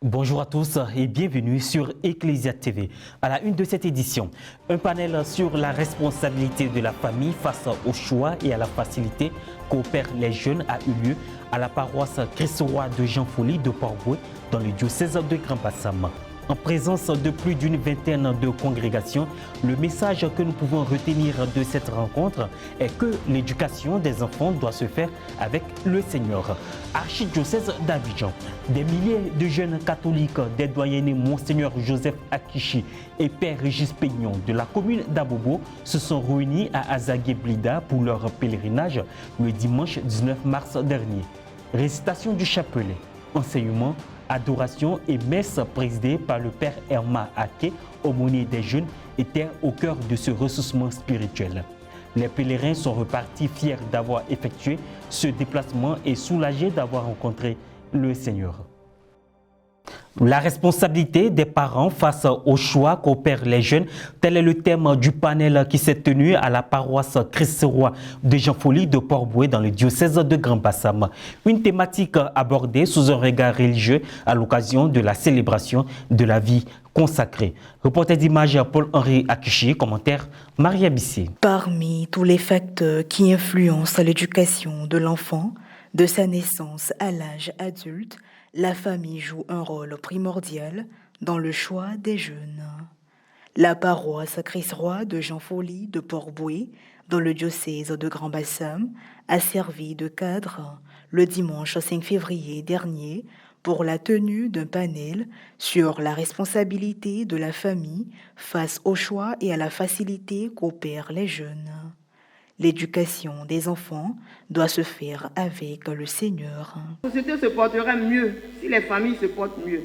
Bonjour à tous et bienvenue sur Ecclesia TV. À la une de cette édition, un panel sur la responsabilité de la famille face au choix et à la facilité qu'opèrent les jeunes a eu lieu à la paroisse Christ-Roi de Jean Folly de Port-Bouët dans le diocèse de Grand-Bassam. En présence de plus d'une vingtaine de congrégations, le message que nous pouvons retenir de cette rencontre est que l'éducation des enfants doit se faire avec le Seigneur. Archidiocèse d'Abidjan, des milliers de jeunes catholiques des doyennés Monseigneur Joseph Akichi et Père Régis Peignon de la commune d'Abobo se sont réunis à Azagué-Blida pour leur pèlerinage le dimanche 19 mars dernier. Récitation du chapelet, enseignement, adoration et messe présidée par le Père Herma Ake, aumônier des jeunes, étaient au cœur de ce ressourcement spirituel. Les pèlerins sont repartis fiers d'avoir effectué ce déplacement et soulagés d'avoir rencontré le Seigneur. La responsabilité des parents face au choix qu'opèrent les jeunes, tel est le thème du panel qui s'est tenu à la paroisse Christ-Roi de Jean Folly de Port-Bouët dans le diocèse de Grand-Bassam. Une thématique abordée sous un regard religieux à l'occasion de la célébration de la vie consacrée. Reporter d'image Paul-Henri Akichi, commentaire Maria Bissé. Parmi tous les facteurs qui influencent l'éducation de l'enfant, de sa naissance à l'âge adulte, la famille joue un rôle primordial dans le choix des jeunes. La paroisse Christ-Roi de Jean Folly de Port-Bouët, dans le diocèse de Grand-Bassam, a servi de cadre le dimanche 5 février dernier pour la tenue d'un panel sur la responsabilité de la famille face au choix et à la facilité qu'opèrent les jeunes. L'éducation des enfants doit se faire avec le Seigneur. La société se portera mieux si les familles se portent mieux.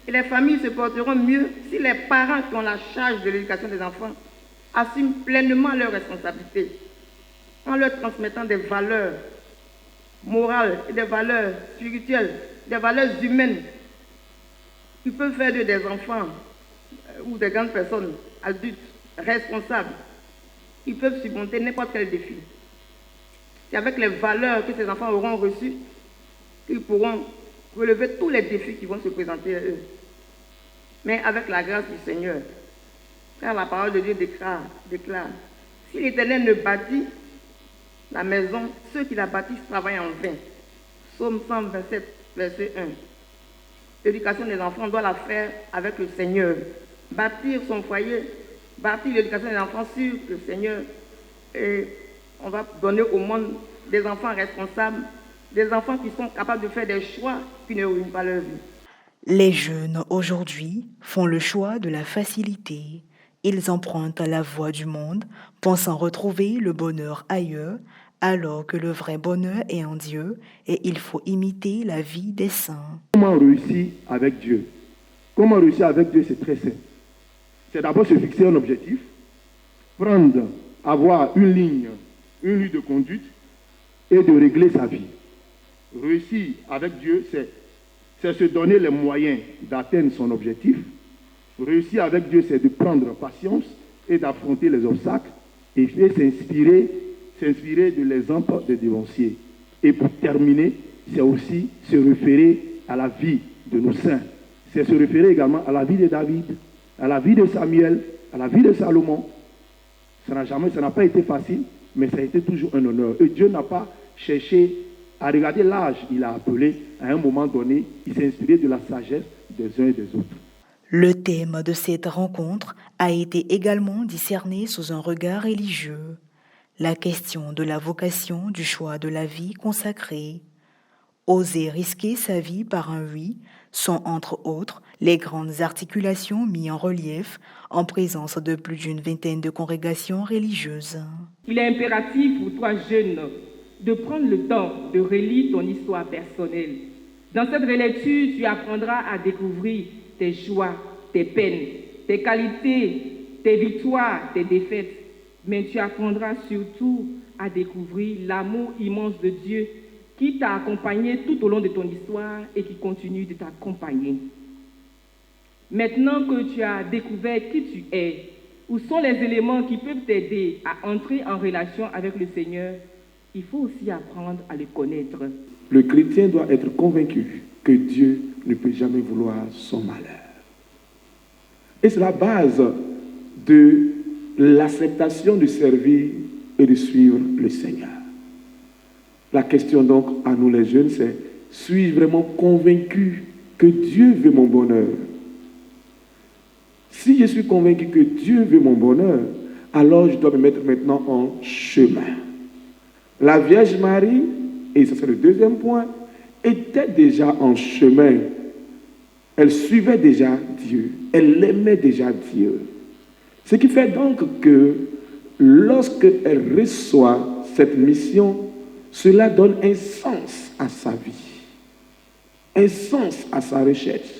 Et les familles se porteront mieux si les parents qui ont la charge de l'éducation des enfants assument pleinement leurs responsabilités en leur transmettant des valeurs morales et des valeurs spirituelles, des valeurs humaines qui peuvent faire d'eux des enfants ou des grandes personnes adultes responsables. Ils peuvent surmonter n'importe quel défi. C'est avec les valeurs que ces enfants auront reçues qu'ils pourront relever tous les défis qui vont se présenter à eux. Mais avec la grâce du Seigneur, car la parole de Dieu déclare, si l'Éternel ne bâtit la maison, ceux qui la bâtissent travaillent en vain. Psaume 127, verset 1. L'éducation des enfants doit la faire avec le Seigneur. Bâtir son foyer, bâtir l'éducation des enfants sur le Seigneur, et on va donner au monde des enfants responsables, des enfants qui sont capables de faire des choix qui ne ruinent pas leur vie. Les jeunes aujourd'hui font le choix de la facilité. Ils empruntent la voie du monde, pensant retrouver le bonheur ailleurs, alors que le vrai bonheur est en Dieu et il faut imiter la vie des saints. Comment réussir avec Dieu? Comment réussir avec Dieu, c'est très simple. C'est d'abord se fixer un objectif, avoir une ligne de conduite et de régler sa vie. Réussir avec Dieu, c'est se donner les moyens d'atteindre son objectif. Réussir avec Dieu, c'est de prendre patience et d'affronter les obstacles et s'inspirer de l'exemple des dévanciers. Et pour terminer, c'est aussi se référer à la vie de nos saints. C'est se référer également à la vie de David, à la vie de Samuel, à la vie de Salomon. Ça n'a pas été facile, mais ça a été toujours un honneur. Et Dieu n'a pas cherché à regarder l'âge. Il a appelé, à un moment donné, il s'est inspiré de la sagesse des uns et des autres. Le thème de cette rencontre a été également discerné sous un regard religieux. La question de la vocation du choix de la vie consacrée. Oser risquer sa vie par un oui sont entre autres les grandes articulations mises en relief en présence de plus d'une vingtaine de congrégations religieuses. Il est impératif pour toi, jeune, de prendre le temps de relire ton histoire personnelle. Dans cette relecture, tu apprendras à découvrir tes joies, tes peines, tes qualités, tes victoires, tes défaites. Mais tu apprendras surtout à découvrir l'amour immense de Dieu qui t'a accompagné tout au long de ton histoire et qui continue de t'accompagner. Maintenant que tu as découvert qui tu es, où sont les éléments qui peuvent t'aider à entrer en relation avec le Seigneur, il faut aussi apprendre à le connaître. Le chrétien doit être convaincu que Dieu ne peut jamais vouloir son malheur. Et c'est la base de l'acceptation de servir et de suivre le Seigneur. La question donc à nous les jeunes, c'est: suis-je vraiment convaincu que Dieu veut mon bonheur? Si je suis convaincu que Dieu veut mon bonheur, alors je dois me mettre maintenant en chemin. La Vierge Marie, et ça c'est le deuxième point, était déjà en chemin. Elle suivait déjà Dieu. Elle aimait déjà Dieu. Ce qui fait donc que lorsqu'elle reçoit cette mission, cela donne un sens à sa vie, un sens à sa recherche.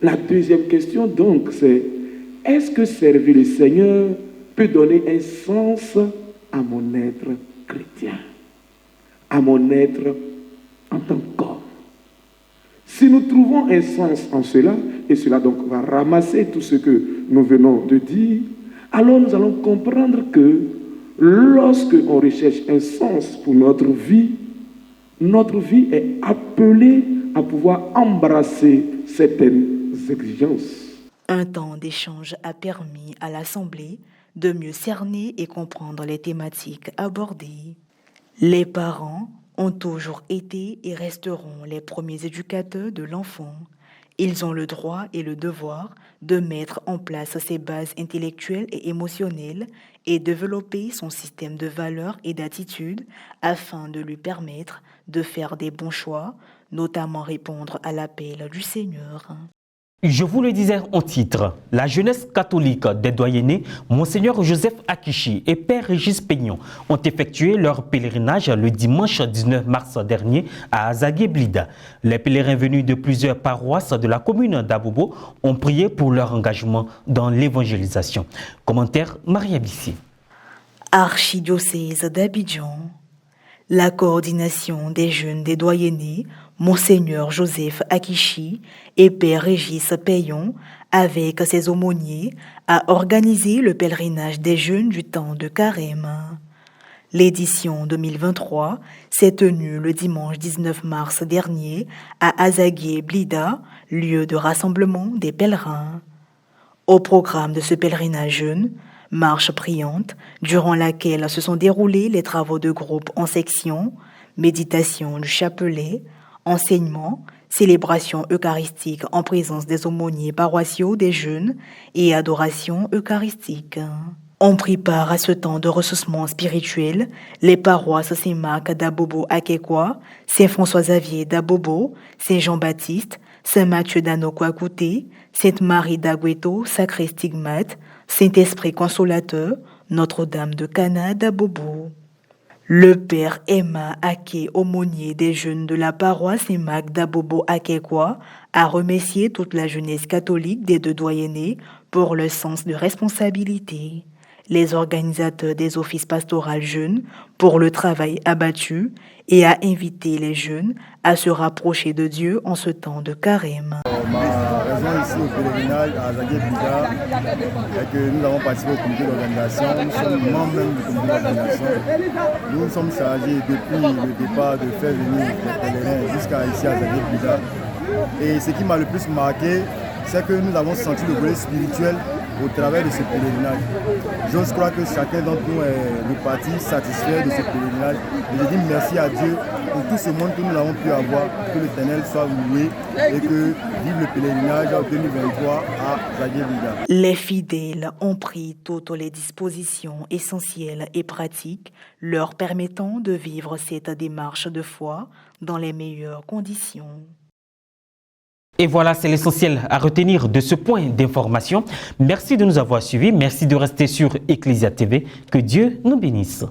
La deuxième question donc c'est: est-ce que servir le Seigneur peut donner un sens à mon être chrétien, à mon être en tant qu'homme? Si nous trouvons un sens en cela, et cela donc va ramasser tout ce que nous venons de dire, alors nous allons comprendre que lorsque on recherche un sens pour notre vie est appelée à pouvoir embrasser certaines exigences. Un temps d'échange a permis à l'Assemblée de mieux cerner et comprendre les thématiques abordées. Les parents ont toujours été et resteront les premiers éducateurs de l'enfant. Ils ont le droit et le devoir de mettre en place ses bases intellectuelles et émotionnelles et développer son système de valeurs et d'attitudes afin de lui permettre de faire des bons choix, notamment répondre à l'appel du Seigneur. Je vous le disais en titre, la jeunesse catholique des doyennés, Monseigneur Joseph Akichi et Père Régis Peignon ont effectué leur pèlerinage le dimanche 19 mars dernier à Azagué-Blida. Les pèlerins venus de plusieurs paroisses de la commune d'Abobo ont prié pour leur engagement dans l'évangélisation. Commentaire Maria Bissi. Archidiocèse d'Abidjan. La coordination des jeunes des doyennés, Monseigneur Joseph Akichi et Père Régis Peignon, avec ses aumôniers, a organisé le pèlerinage des jeunes du temps de Carême. L'édition 2023 s'est tenue le dimanche 19 mars dernier à Azagué-Blida, lieu de rassemblement des pèlerins. Au programme de ce pèlerinage jeune, marche priante, durant laquelle se sont déroulés les travaux de groupe en section, méditation du chapelet, enseignement, célébration eucharistique en présence des aumôniers paroissiaux des jeunes et adoration eucharistique. On prit part à ce temps de ressourcement spirituel les paroisses Saint-Marc d'Abobo Akekwa, Saint-François-Xavier d'Abobo, Saint-Jean-Baptiste, Saint-Mathieu d'Anokwa-Kouté, Sainte-Marie d'Agüeto, Sacré Stigmate, Saint-Esprit Consolateur, Notre-Dame de Cana d'Abobo. Le père Emma Ake, aumônier des jeunes de la paroisse Saint-Marc d'Abobo Akekwa, a remercié toute la jeunesse catholique des deux doyennés pour le sens de responsabilité, les organisateurs des offices pastoraux jeunes pour le travail abattu et a invité les jeunes à se rapprocher de Dieu en ce temps de carême. Ma raison ici au pèlerinage à Azagué-Blida est que nous avons participé au comité d'organisation, nous sommes membres même du comité d'organisation. Nous nous sommes chargés depuis le départ de faire venir les pèlerins jusqu'à ici à Azagué-Blida. Et ce qui m'a le plus marqué, c'est que nous avons senti le volet spirituel au travers de ce pèlerinage. J'ose croire que chacun d'entre nous est reparti satisfait de ce pèlerinage. Et je dis merci à Dieu pour tout ce monde que nous avons pu avoir, que l'Éternel soit loué et que vive le pèlerinage en 2023 à Azagué-Blida. Les fidèles ont pris toutes les dispositions essentielles et pratiques leur permettant de vivre cette démarche de foi dans les meilleures conditions. Et voilà, c'est l'essentiel à retenir de ce point d'information. Merci de nous avoir suivis. Merci de rester sur Ecclesia TV. Que Dieu nous bénisse.